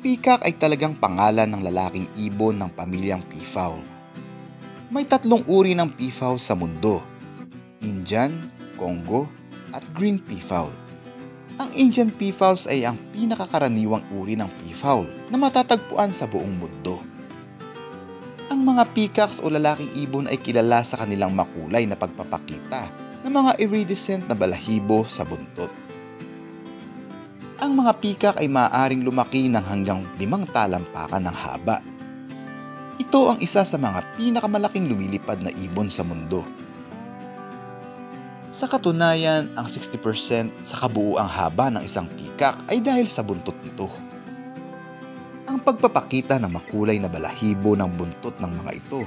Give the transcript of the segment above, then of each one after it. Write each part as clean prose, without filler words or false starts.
peacock ay talagang pangalan ng lalaking ibon ng pamilyang peafowl. May 3 uri ng peafowl sa mundo: Indian, Congo, at green peafowl. Ang Indian peafowls ay ang pinakakaraniwang uri ng peafowl na matatagpuan sa buong mundo. Ang mga peacocks o lalaking ibon ay kilala sa kanilang makulay na pagpapakita ng mga iridescent na balahibo sa buntot. Ang mga peacock ay maaaring lumaki ng hanggang 5 talampakan ng haba. Ito ang isa sa mga pinakamalaking lumilipad na ibon sa mundo. Sa katunayan, ang 60% sa kabuuang haba ng isang peacock ay dahil sa buntot nito. Ang pagpapakita ng makulay na balahibo ng buntot ng mga ito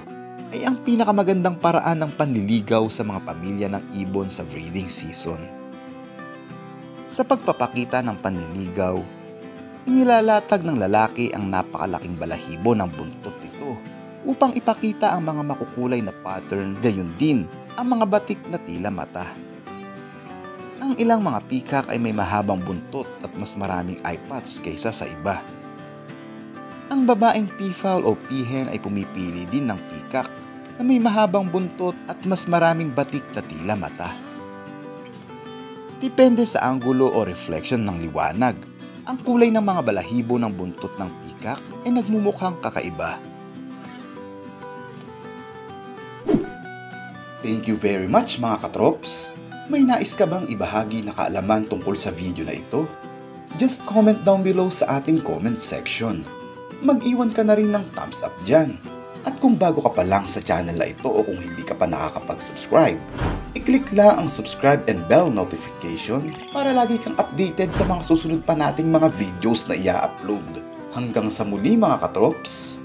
ay ang pinakamagandang paraan ng panliligaw sa mga pamilya ng ibon sa breeding season. Sa pagpapakita ng panliligaw, inilalatag ng lalaki ang napakalaking balahibo ng buntot nito upang ipakita ang mga makukulay na pattern, gayon din ang mga batik na tila mata. Ang ilang mga peacock ay may mahabang buntot at mas maraming eye patch kaysa sa iba. Ang babaeng peafowl o peahen ay pumipili din ng peacock na may mahabang buntot at mas maraming batik na tila mata. Depende sa anggulo o reflection ng liwanag, ang kulay ng mga balahibo ng buntot ng peacock ay nagmumukhang kakaiba. Thank you very much mga katrops! May nais ka bang ibahagi na kaalaman tungkol sa video na ito? Just comment down below sa ating comment section. Mag-iwan ka na rin ng thumbs up dyan. At kung bago ka pa lang sa channel na ito o kung hindi ka pa nakakapag-subscribe, i-click lang ang subscribe and bell notification para lagi kang updated sa mga susunod pa nating mga videos na i-upload. Hanggang sa muli mga katrops!